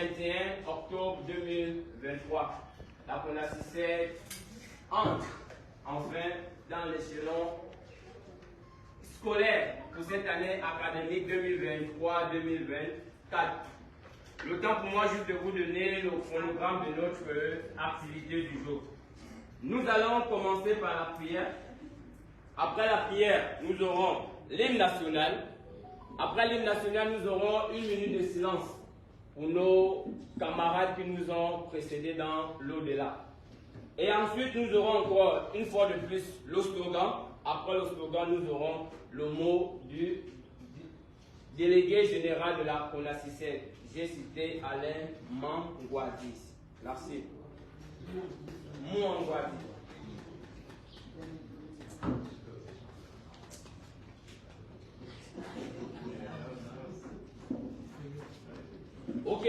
21 octobre 2023. La CONACYCED entre enfin dans l'échelon scolaire pour cette année académique 2023-2024. Le temps pour moi juste de vous donner le chronogramme de notre activité du jour. Nous allons commencer par la prière. Après la prière, nous aurons l'hymne national. Après l'hymne national, nous aurons 1 minute de silence pour nos camarades qui nous ont précédés dans l'au-delà. Et ensuite, nous aurons encore une fois de plus le slogan. Après le slogan, nous aurons le mot du délégué général de la CONACYCED. J'ai cité Alain Mangwadis. Merci. Mangwadis. Ok,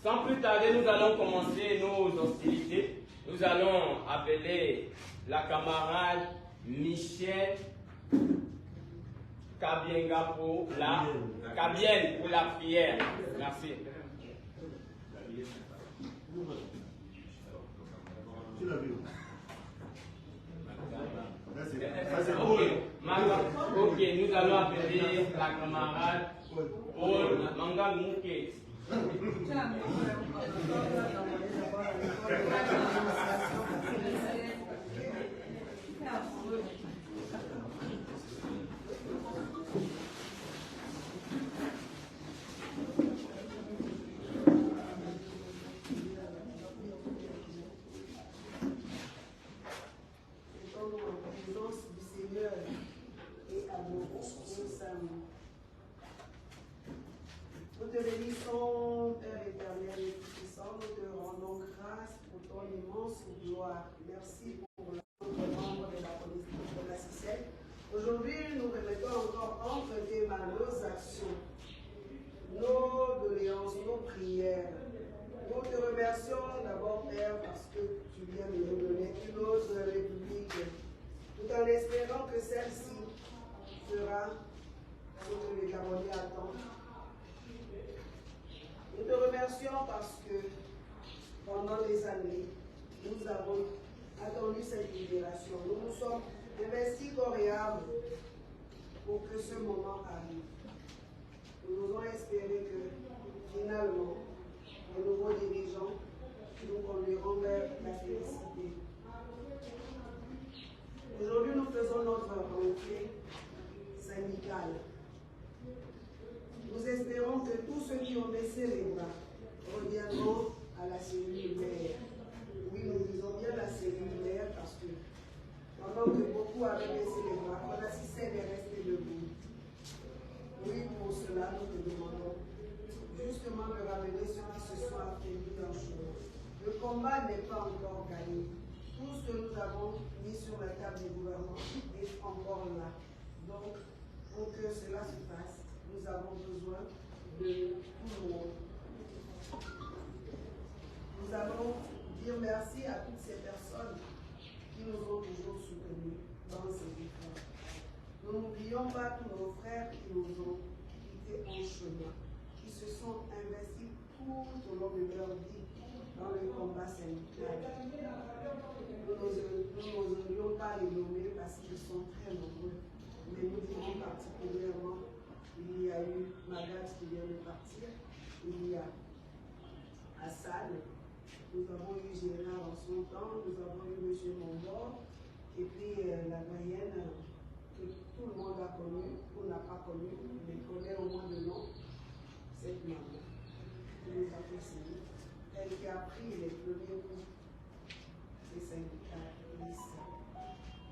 sans plus tarder, nous allons commencer nos hostilités. Nous allons appeler la camarade Michel Kabienga pour la Kabienne pour la prière. Merci. Ok, nous allons appeler la camarade Paul Mangal Mouket. Nous te bénissons, Père éternel et tout-puissant, nous te rendons grâce pour ton immense gloire. Merci pour l'entre membre de la CONACYCED. Aujourd'hui, nous remettons encore entre tes mains nos actions, nos doléances, nos prières. Nous te remercions d'abord, Père, parce que tu viens de nous donner une autre république, tout en espérant que celle-ci sera ce que les Gabonais attendent. Nous te remercions parce que pendant des années, nous avons attendu cette libération. Nous nous sommes investis corps et âme pour que ce moment arrive. Nous avons espéré que finalement, les nouveaux dirigeants nous conduiront vers la félicité. Aujourd'hui, nous faisons notre rentrée syndicale. Nous espérons que tous ceux qui ont baissé les bras reviendront à la cellule mère. Oui, nous disons bien la cellule mère parce que pendant que beaucoup avaient baissé les bras, CONACYCED est resté debout. Oui, pour cela, nous te demandons justement de ramener ceux qui se sont affaiblis en chemin. Le combat n'est pas encore gagné. Tout ce que nous avons mis sur la table du gouvernement est encore là. Donc, pour que cela se fasse, nous avons besoin de tout le monde. Nous allons dire merci à toutes ces personnes qui nous ont toujours soutenus dans ces efforts. Nous n'oublions pas tous nos frères qui nous ont quittés en chemin, qui se sont investis tout au long de leur vie dans le combat syndical. Nous n'oserions pas les nommer parce qu'ils sont très nombreux, mais nous dirons particulièrement. Il y a eu Magat qui vient de partir, il y a Hassan, nous avons eu Gérard en son temps, nous avons eu M. Mondor, et puis la moyenne que tout le monde a connue, ou n'a pas connue, mais connaît au moins le nom, cette maman qui nous a précédés, elle qui a pris les premiers coups des syndicats,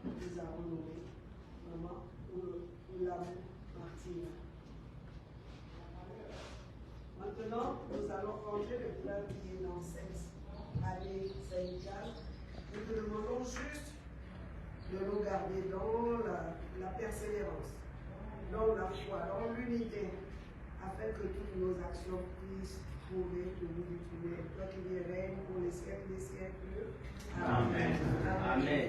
nous avons nommé maman, nous l'avons partie. Maintenant, nous allons rentrer le plein pied dans cette année syndicale. Nous te demandons juste de nous garder dans la persévérance, dans la foi, dans l'unité, afin que toutes nos actions puissent trouver le bout du tunnel. Toi qui es règne pour les siècles des siècles. Amen. Amen.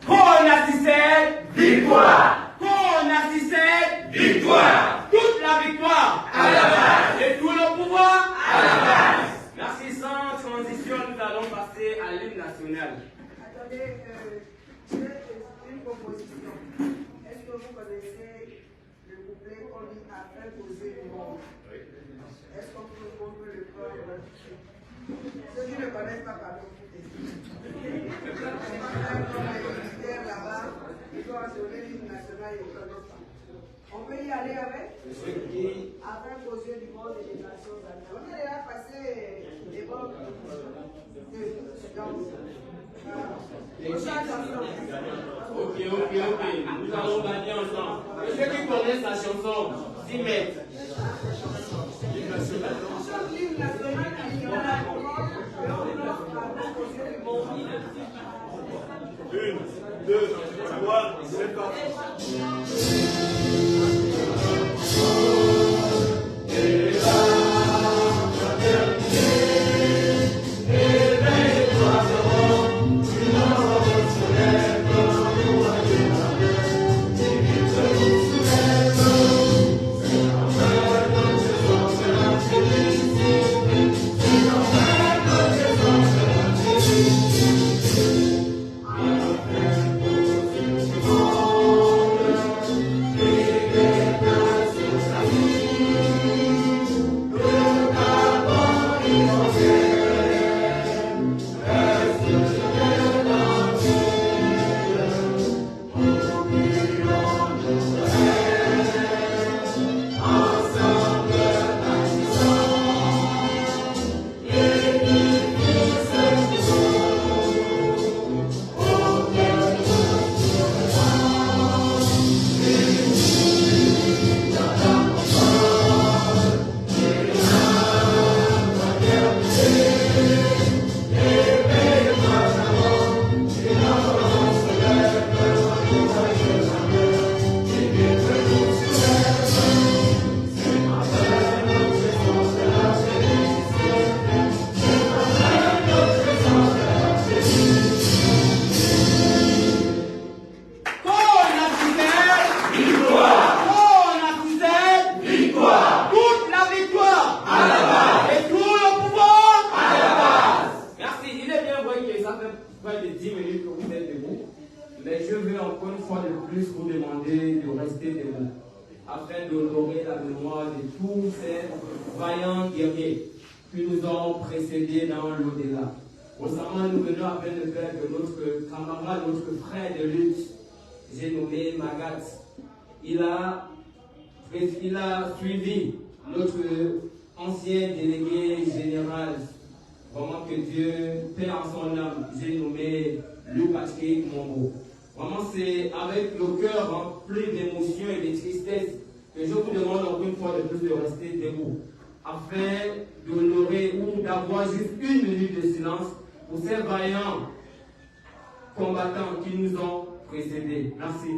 CONACYCED, victoire! CONACYCED, victoire! Toute la victoire à la base! Et tout le pouvoir à la base! Merci. l'hymne national. Attendez, j'ai une proposition. Est-ce que vous connaissez le couplet qu'on dit afin poser le monde? Est-ce qu'on peut le prendre? Ceux qui ne connaissent pas, pardon, là-bas, ils ont assuré l'hymne national et ils ne connaissent pas. On peut y aller avec? Afin poser du monde et des nations. On a déjà passé les bonnes Ok, nous allons gagner ensemble. Et ceux qui connaissent la chanson, 10 mètres. L'hymne national, il y en a encore, et on offre poser du monde. 1, 2, 3, c'est parti. Afin d'honorer la mémoire de tous ces vaillants guerriers qui nous ont précédés dans l'au-delà. Récemment, nous venons à peine de faire de notre camarade, notre frère de lutte, j'ai nommé Magat. Il a suivi notre ancien délégué général, vraiment que Dieu paie en son âme, j'ai nommé Loup Patrick Mongo. Vraiment, c'est avec le cœur rempli d'émotions et de tristesse que je vous demande encore une fois de plus de rester debout, afin d'honorer ou d'avoir juste une minute de silence pour ces vaillants combattants qui nous ont précédés. Merci.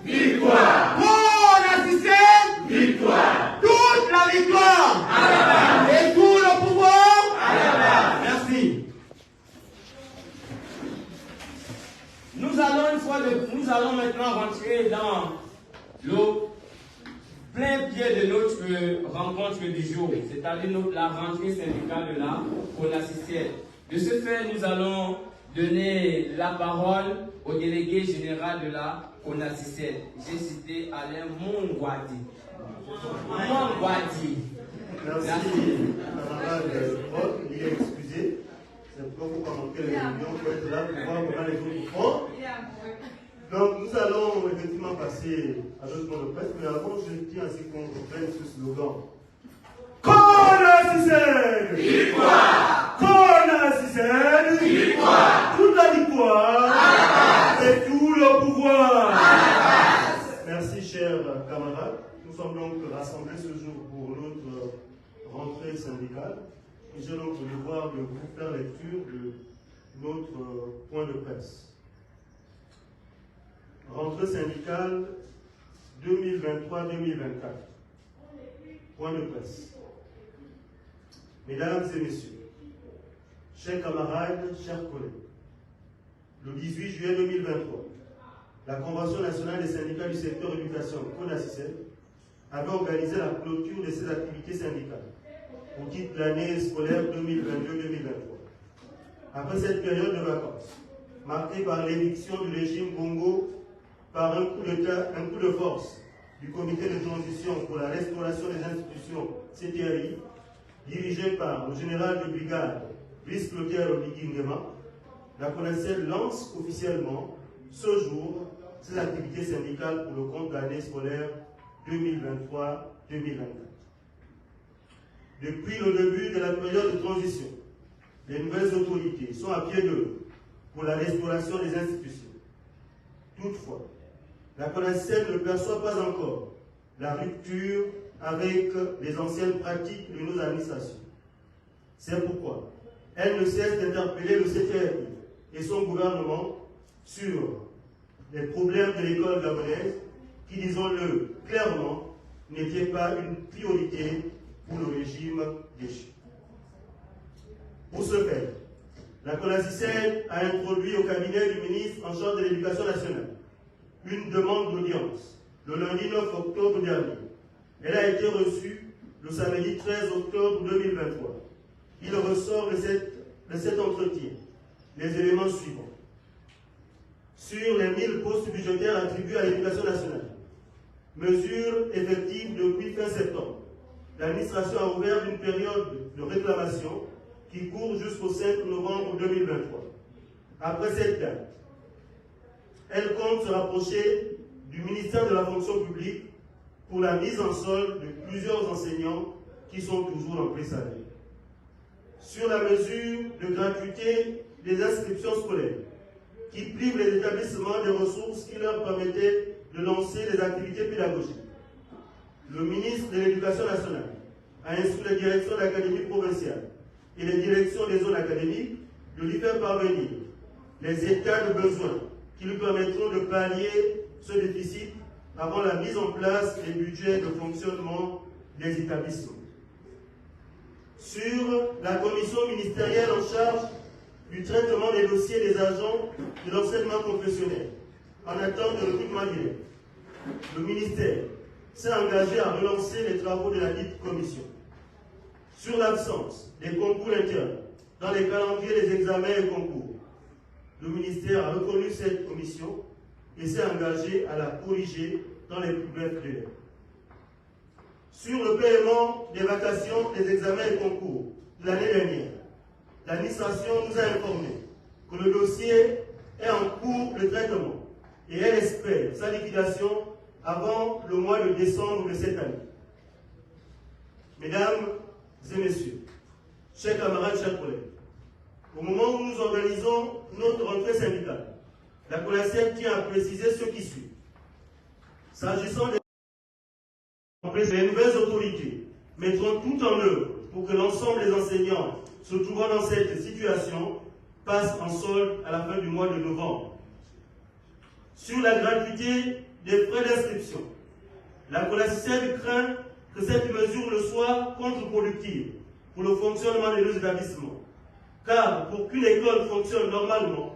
Victoire! Victoire! Toute la victoire! Et tout le pouvoir! Merci. Nous allons maintenant rentrer dans le plein pied de notre rencontre du jour, c'est-à-dire la rentrée syndicale de la CONACICIEL. De ce fait, nous allons donner la parole au délégué général de la CONACICIEL. J'ai cité Alain Mongwadi. Merci, camarade Paul, il est excusé. C'est pourquoi il faut pas manquer les réunions, il faut être là pour voir comment les autres font. Donc nous allons effectivement passer à notre point de presse, mais avant je tiens à ce qu'on reprenne ce slogan. CONACICIEL! Victoire! CONACICIEL! Victoire! Toute la victoire! Et tout le pouvoir! Merci chers camarades. Nous sommes donc rassemblés ce jour pour notre rentrée syndicale. Et j'ai donc le devoir de vous faire lecture de notre point de presse. Rentrée syndicale 2023-2024. Point de presse. Mesdames et messieurs, chers camarades, chers collègues, le 18 juillet 2023, la Convention nationale des syndicats du secteur éducation, CONACYSEL, avait organisé la clôture de ses activités syndicales au titre de l'année scolaire 2022-2023. Après cette période de vacances, marquée par l'éviction du régime Bongo par un coup de force du comité de transition pour la restauration des institutions CTRI, dirigé par le général de brigade Brice-Clotaire Oligui Nguema, la CONACYSEL lance officiellement ce jour ses activités syndicales pour le compte de l'année scolaire 2023-2024. Depuis le début de la période de transition, les nouvelles autorités sont à pied d'œuvre pour la restauration des institutions. Toutefois, la CONACYSEL ne perçoit pas encore la rupture avec les anciennes pratiques de nos administrations. C'est pourquoi elle ne cesse d'interpeller le CTRI et son gouvernement sur les problèmes de l'école gabonaise qui, disons-le clairement, n'étaient pas une priorité pour le régime déchu. Pour ce faire, la CONACYSEL a introduit au cabinet du ministre en charge de l'Éducation nationale une demande d'audience le lundi 9 octobre dernier. Elle a été reçue le samedi 13 octobre 2023. Il ressort de cet entretien les éléments suivants. Sur les 1000 postes budgétaires attribués à l'Éducation nationale, mesure effective depuis fin septembre, l'administration a ouvert une période de réclamation qui court jusqu'au 5 novembre 2023. Après cette date, elle compte se rapprocher du ministère de la fonction publique pour la mise en solde de plusieurs enseignants qui sont toujours en pré-salaire. Sur la mesure de gratuité des inscriptions scolaires, qui prive les établissements des ressources qui leur permettaient de lancer des activités pédagogiques, le ministre de l'Éducation nationale a instruit les directions d'académie provinciales et les directions des zones académiques de lui faire parvenir les états de besoin qui lui permettront de pallier ce déficit avant la mise en place des budgets de fonctionnement des établissements. Sur la commission ministérielle en charge du traitement des dossiers des agents de l'enseignement confessionnel, en attente de recrutement direct, le ministère s'est engagé à relancer les travaux de la dite commission. Sur l'absence des concours internes dans les calendriers des examens et concours, le ministère a reconnu cette commission et s'est engagé à la corriger dans les plus brefs délais. Sur le paiement des vacations des examens et concours de l'année dernière, l'administration nous a informé que le dossier est en cours de traitement et elle espère sa liquidation avant le mois de décembre de cette année. Mesdames et messieurs, chers camarades, chers collègues, au moment où nous organisons notre rentrée syndicale, la CONACYSEL tient à préciser ce qui suit. S'agissant des les nouvelles autorités mettront tout en œuvre pour que l'ensemble des enseignants se trouvant dans cette situation passent en solde à la fin du mois de novembre. Sur la gratuité des frais d'inscription, la CONACYSEL craint que cette mesure ne soit contre-productive pour le fonctionnement de nos établissements. Car pour qu'une école fonctionne normalement,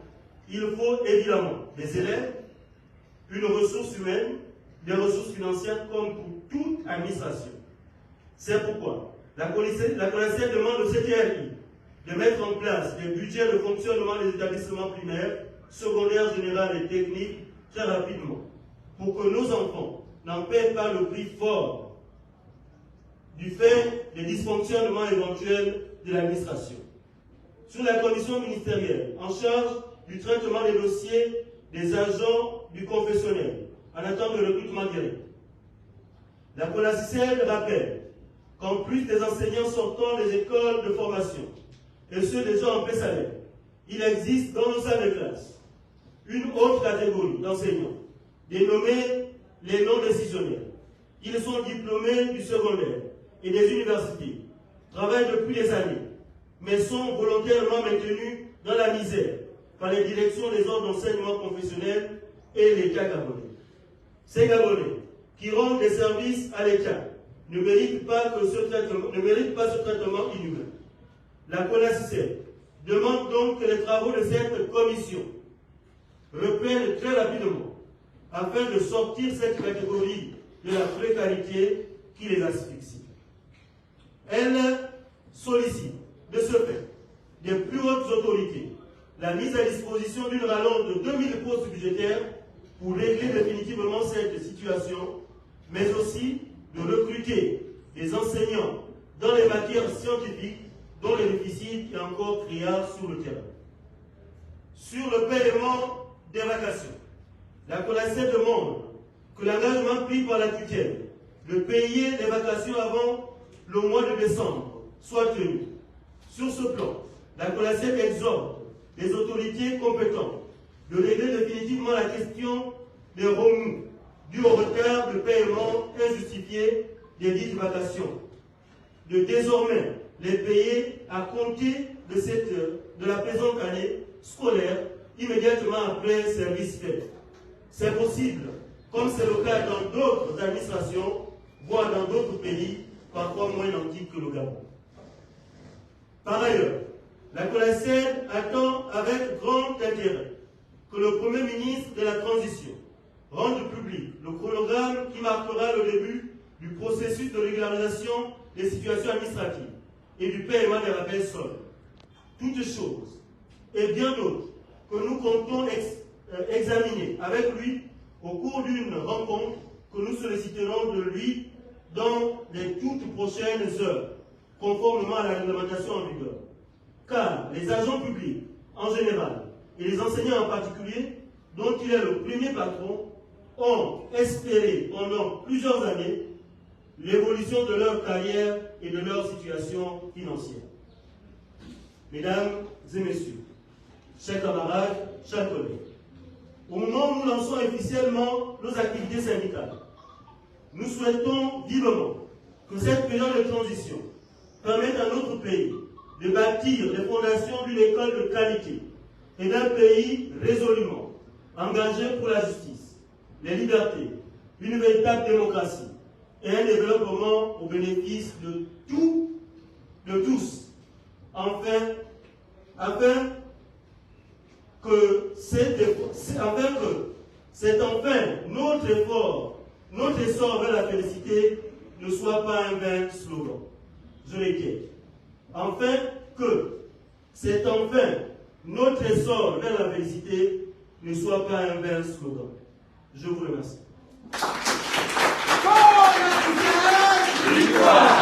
il faut évidemment des élèves, une ressource humaine, des ressources financières comme pour toute administration. C'est pourquoi la CONACYSEL demande au CTRI de mettre en place des budgets de fonctionnement des établissements primaires, secondaires, généraux et techniques très rapidement, pour que nos enfants n'en paient pas le prix fort du fait des dysfonctionnements éventuels de l'administration. Sur la commission ministérielle en charge du traitement des dossiers des agents du confessionnel en attente de recrutement direct, la CONACYSEL rappelle qu'en plus des enseignants sortant des écoles de formation et ceux déjà en pré-salaire, il existe dans nos salles de classe une autre catégorie d'enseignants, dénommés les non-décisionnaires. Ils sont diplômés du secondaire et des universités, travaillent depuis des années, mais sont volontairement maintenus dans la misère par les directions des ordres d'enseignement confessionnel et l'État gabonais. Ces Gabonais qui rendent des services à l'État ne méritent pas ce traitement inhumain. La CONACYSEL demande donc que les travaux de cette commission reprennent très rapidement afin de sortir cette catégorie de la précarité qui les asphyxie. Elle sollicite de ce fait des plus hautes autorités la mise à disposition d'une rallonge de 2000 postes budgétaires pour régler définitivement cette situation, mais aussi de recruter des enseignants dans les matières scientifiques dont le déficit est encore criard sur le terrain. Sur le paiement des vacations, la CONACED demande que l'engagement pris par la tutelle de payer les vacations avant le mois de décembre soit tenu. Sur ce plan, la CONACED exhorte les autorités compétentes de régler définitivement la question des remous dus au retard de paiement injustifié des dites vacations, de désormais les payer à compter de la présente année scolaire immédiatement après service fait. C'est possible, comme c'est le cas dans d'autres administrations, voire dans d'autres pays, parfois moins antiques que le Gabon. Par ailleurs, la CONACED attend avec grand intérêt que le Premier ministre de la Transition rende public le chronogramme qui marquera le début du processus de régularisation des situations administratives et du paiement des rappels soldes. Toutes choses et bien d'autres que nous comptons examiner avec lui au cours d'une rencontre que nous solliciterons de lui dans les toutes prochaines heures, conformément à la réglementation en vigueur. Car les agents publics en général et les enseignants en particulier, dont il est le premier patron, ont espéré pendant plusieurs années l'évolution de leur carrière et de leur situation financière. Mesdames et messieurs, chers camarades, chers collègues, au moment où nous lançons officiellement nos activités syndicales, nous souhaitons vivement que cette période de transition permette à notre pays de bâtir les fondations d'une école de qualité et d'un pays résolument engagé pour la justice, les libertés, une véritable démocratie et un développement au bénéfice de tous, afin que c'est enfin notre essor vers la félicité ne soit pas un vain slogan. Je répète, afin que c'est enfin notre essor vers la félicité ne soit pas un vain slogan. Je vous remercie. Victoire!